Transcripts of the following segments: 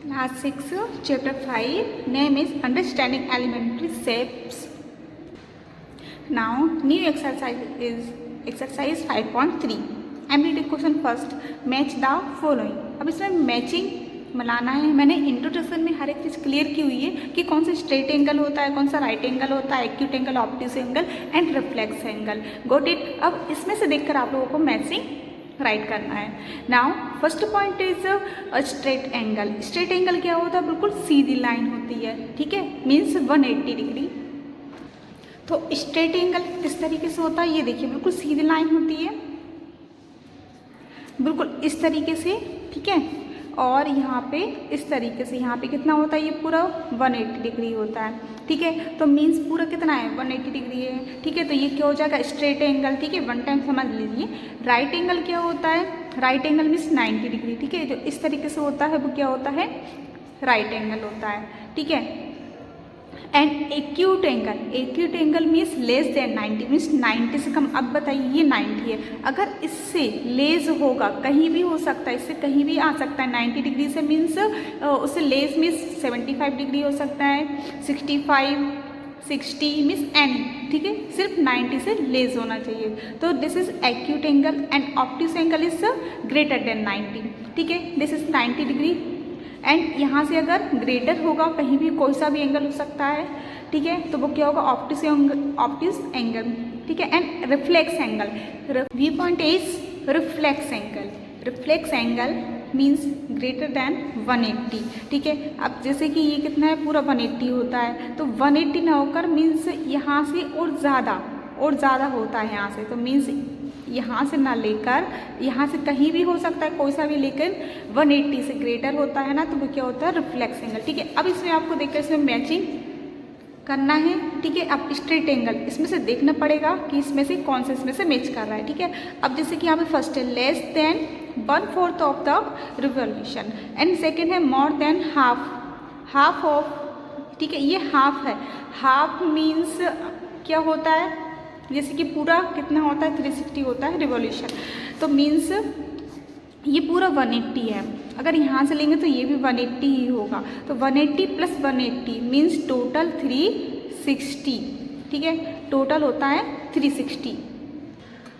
Class 6, Chapter 5, name is Understanding Elementary Shapes. Now, new exercise is exercise 5.3. I am reading question first. Match the following. अब इसमें matching बनाना है. मैंने introduction में हर एक चीज़ clear की हुई है कि कौन सा स्ट्रेट एंगल होता है, कौन सा राइट एंगल होता है, acute angle, obtuse angle and reflex angle. Got it. अब इसमें से देखकर आप लोगों को मैचिंग राइट करना है. Now first point is a straight angle. Straight angle क्या होता है? बिल्कुल सीधी लाइन होती है. ठीक है, मीन्स 180 डिग्री. तो स्ट्रेट एंगल किस तरीके से होता है ये देखिए. बिल्कुल सीधी लाइन होती है, बिल्कुल इस तरीके से. ठीक है, और यहाँ पे इस तरीके से. यहाँ पे कितना होता है? ये पूरा 180 डिग्री होता है. ठीक है, तो मीन्स पूरा कितना है? 180 डिग्री है. ठीक है, तो ये क्या हो जाएगा? Straight angle. ठीक है, वन टाइम समझ लीजिए. राइट एंगल क्या होता है? Right angle means 90 degree. ठीक है, जो इस तरीके से होता है वो क्या होता है? राइट एंगल होता है. ठीक है, and acute angle. Acute angle means less than 90, means 90 से कम. अब बताइए ये 90 है, अगर इससे लेस होगा, कहीं भी हो सकता है, इससे कहीं भी आ सकता है 90 डिग्री से, मीन्स उससे लेस मीन्स 75 डिग्री हो सकता है, 65, 60 मीन्स एनी. ठीक है, सिर्फ 90 से लेस होना चाहिए. तो this is acute angle and obtuse angle is greater than 90. ठीक है, दिस इज 90 डिग्री. एंड यहाँ से अगर ग्रेटर होगा, कहीं भी कोई सा भी एंगल हो सकता है. ठीक है, तो वो क्या होगा? Obtuse angle. ठीक है, and reflex angle. V point is reflex angle. Reflex angle means greater than 180. ठीक है, अब जैसे कि ये कितना है? पूरा 180 होता है, तो 180 ना होकर मीन्स यहाँ से और ज़्यादा होता है यहाँ से. तो मीन्स यहाँ से ना लेकर यहाँ से कहीं भी हो सकता है, कोई सा भी, लेकिन 180 से ग्रेटर होता है ना, तो वो क्या होता है? Reflex angle. ठीक है, अब इसमें आपको देखकर इसमें मैचिंग करना है. ठीक है, अब स्ट्रेट एंगल इसमें से देखना पड़ेगा कि इसमें से कौन सा इसमें से मैच कर रहा है. ठीक है, अब जैसे कि यहाँ पे फर्स्ट है less than 1/4 of the revolution and second है मोर देन हाफ ऑफ. ठीक है, ये हाफ है. हाफ मीन्स क्या होता है? जैसे कि पूरा कितना होता है? 360 होता है रिवोल्यूशन. तो मीन्स ये पूरा 180 है. अगर यहाँ से लेंगे तो ये भी 180 ही होगा. तो 180 + 180 मीन्स टोटल 360. ठीक है, टोटल होता है 360.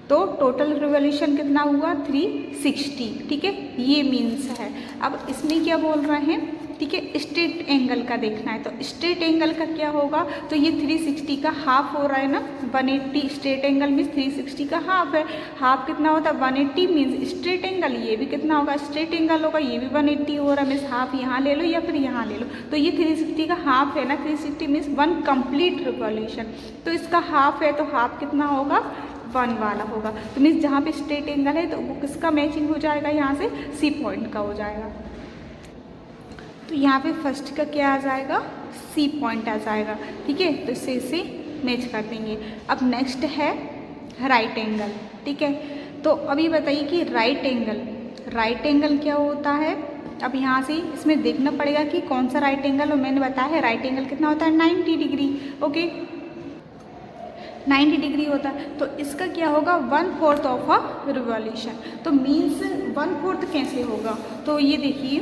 तो टोटल रिवोल्यूशन कितना हुआ? 360. ठीक है, ये मीन्स है. अब इसमें क्या बोल रहे हैं? ठीक है, स्ट्रेट एंगल का देखना है. तो स्ट्रेट एंगल का क्या होगा? तो ये 360 का हाफ हो रहा है ना. 180 स्ट्रेट एंगल मीन्स 360 का हाफ है. हाफ कितना होता है? 180 मीन्स स्ट्रेट एंगल. ये भी कितना होगा? स्ट्रेट एंगल होगा. ये भी 180 हो रहा है, मीन्स हाफ यहाँ ले लो या फिर यहाँ ले लो. तो ये 360 का हाफ है ना. 360 मीन्स 1 कंप्लीट रिवोल्यूशन. तो इसका हाफ है, तो हाफ कितना होगा? 1 वाला होगा. तो मीन्स जहाँ पे स्ट्रेट एंगल है तो वो किसका मैचिंग हो जाएगा? यहाँ से सी पॉइंट का हो जाएगा. तो यहाँ पे फर्स्ट का क्या आ जाएगा? सी पॉइंट आ जाएगा. ठीक है, तो इसे मैच कर देंगे. अब नेक्स्ट है राइट एंगल. ठीक है, तो अभी बताइए कि राइट एंगल क्या होता है? अब यहाँ से इसमें देखना पड़ेगा कि कौन सा राइट एंगल. और मैंने बताया है राइट एंगल कितना होता है? 90 डिग्री. ओके, 90 डिग्री होता है. तो इसका क्या होगा? 1/4 ऑफ अ रिवोल्यूशन. तो मीन्स 1/4 कैसे होगा? तो ये देखिए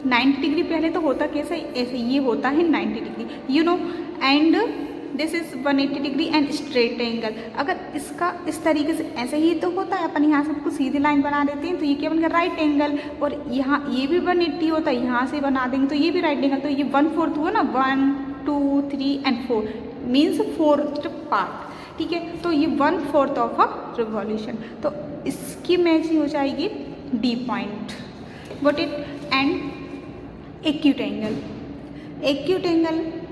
90 डिग्री पहले तो होता कैसे? ऐसे ये होता है 90 degree, you know. And this is 180 degree and straight angle. अगर इसका इस तरीके से ऐसे ही तो होता है, अपन यहाँ से कुछ सीधी लाइन बना देते हैं, तो ये क्या बन गया? Right angle. और यहाँ ये भी 180 होता है, यहाँ से बना देंगे तो ये भी राइट एंगल. तो ये 1/4 हुआ ना. 1, 2, 3 एंड 4 मीन्स 4th पार्ट. ठीक है, तो ये 1/4 ऑफ अ रिवोल्यूशन. तो इसकी मैचिंग हो जाएगी D point. Got it. And acute angle.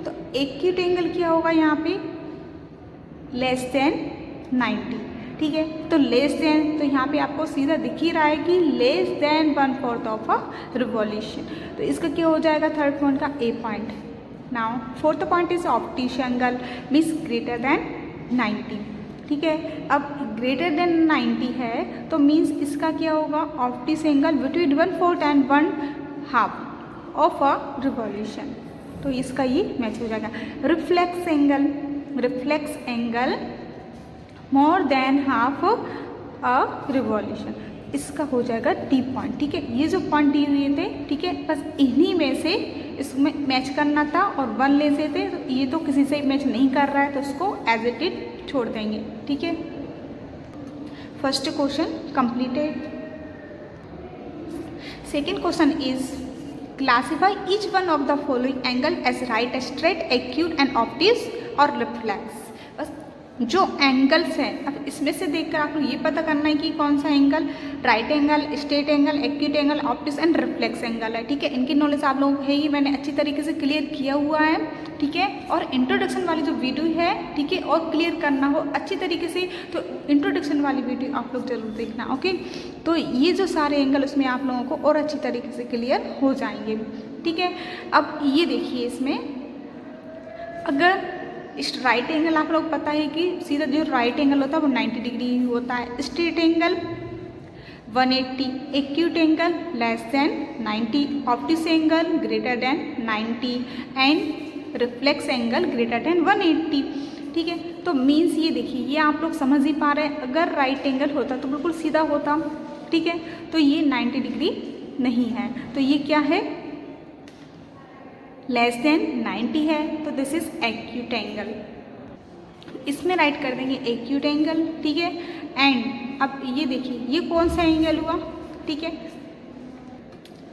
तो एक्यूट एंगल क्या होगा? यहाँ पे लेस देन 90. ठीक है, तो लेस देन, तो यहाँ पे आपको सीधा दिख ही रहा है कि less than 1/4 of a revolution. तो इसका क्या हो जाएगा? थर्ड पॉइंट का A point. Now fourth point is obtuse angle means greater than 90. ठीक है, अब ग्रेटर देन 90 है तो मीन्स इसका क्या होगा? Obtuse angle between 1/4 and 1/2 of a revolution. तो इसका ये मैच हो जाएगा. Reflex angle more than half a revolution. इसका हो जाएगा डी पॉइंट। ठीक है, ये जो पॉइंट दिए हुए थे, ठीक है, बस इन्हीं में से इसमें मैच करना था और 1 लेते थे। तो ये तो किसी से मैच नहीं कर रहा है तो उसको एज इट इज छोड़ देंगे। ठीक है, first question completed. Second question is classify each one of the following angle as right, straight, acute and obtuse और रिफ्लेक्स। बस जो एंगल्स हैं, अब इसमें से देखकर आपको ये पता करना है कि कौन सा angle right angle, straight angle, acute angle, obtuse and reflex angle है। ठीक है, इनकी नॉलेज आप लोगों को है ही, मैंने अच्छी तरीके से क्लियर किया हुआ है। ठीक है, और इंट्रोडक्शन वाली जो वीडियो है, ठीक है, और क्लियर करना हो अच्छी तरीके से तो इंट्रोडक्शन वाली वीडियो आप लोग जरूर देखना। ओके, तो ये जो सारे एंगल उसमें आप लोगों को और अच्छी तरीके से क्लियर हो जाएंगे। ठीक है, अब ये देखिए, इसमें अगर इस राइट एंगल आप लोग पता है कि सीधा जो राइट एंगल होता है वो 90 डिग्री होता है, straight angle 180, acute angle less than 90, obtuse angle greater than 90 and reflex angle greater than 180। ठीक है, तो मीन्स ये देखिए, ये आप लोग समझ ही पा रहे हैं, अगर राइट एंगल होता तो बिल्कुल सीधा होता। ठीक है, तो ये 90 डिग्री नहीं है, तो ये क्या है, लेस देन 90 है, तो दिस इज एक्यूट एंगल। इसमें राइट कर देंगे एक्यूट एंगल। ठीक है, एंड अब ये देखिए, ये कौन सा एंगल हुआ। ठीक है,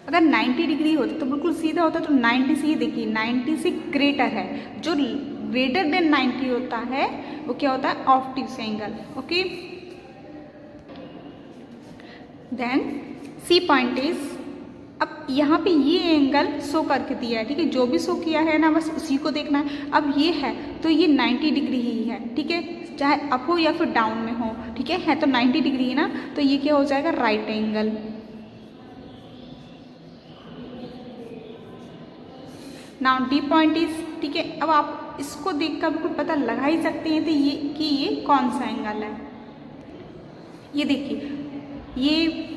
अगर 90 डिग्री होता तो बिल्कुल सीधा होता, तो 90 से, ये देखिए 90 से ग्रेटर है, जो ग्रेटर देन 90 होता है वो क्या होता है, obtuse angle. Okay, then C point is, अब यहाँ पे ये एंगल शो करके दिया है। ठीक है, जो भी शो किया है ना बस उसी को देखना है। अब ये है तो ये 90 डिग्री ही है। ठीक है, चाहे अप हो या फिर डाउन में हो। ठीक है तो 90 डिग्री है ना, तो ये क्या हो जाएगा, right angle. Now D point is, ठीक है, अब आप इसको देखकर बिल्कुल पता लगा ही सकते हैं तो ये कि ये कौन सा एंगल है। ये देखिए, ये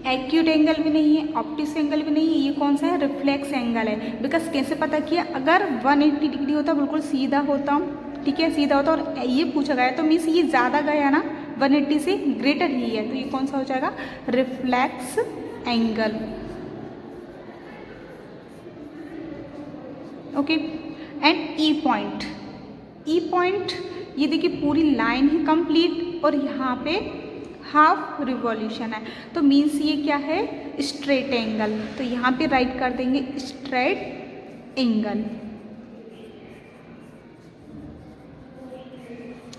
एक्यूट एंगल भी नहीं है, ऑब्ट्यूज एंगल भी नहीं है, ये कौन सा है, रिफ्लेक्स एंगल है। बिकॉज कैसे पता किया, अगर 180 डिग्री होता बिल्कुल सीधा होता। ठीक है, सीधा होता और ये पूछा गया तो मीन्स ये ज़्यादा गया ना, 180 से ग्रेटर ही है, तो ये कौन सा हो जाएगा, reflex angle. Okay, and E point, E point ये देखिए पूरी लाइन है कंप्लीट और यहाँ पे हाफ रिवॉल्यूशन है, तो मीन्स ये क्या है, स्ट्रेट एंगल। तो यहाँ पे राइट कर देंगे स्ट्रेट एंगल।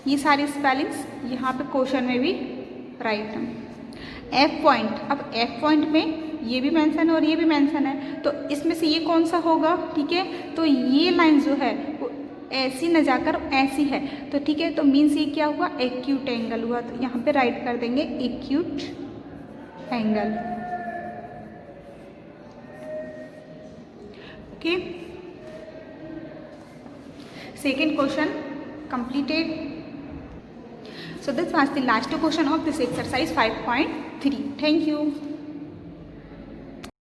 ये सारी स्पेलिंग्स यहाँ पे क्वेश्चन में भी राइट है। एफ पॉइंट, अब एफ पॉइंट में ये भी मेंशन है और ये भी मेंशन है, तो इसमें से ये कौन सा होगा। ठीक है, तो ये लाइन जो है वो ऐसी न जाकर ऐसी है, तो ठीक है, तो मीन्स ये क्या हुआ, एक्यूट एंगल हुआ। तो यहाँ पे राइट कर देंगे acute angle. Okay, second question completed. So this was the last question of this exercise 5.3. Thank you.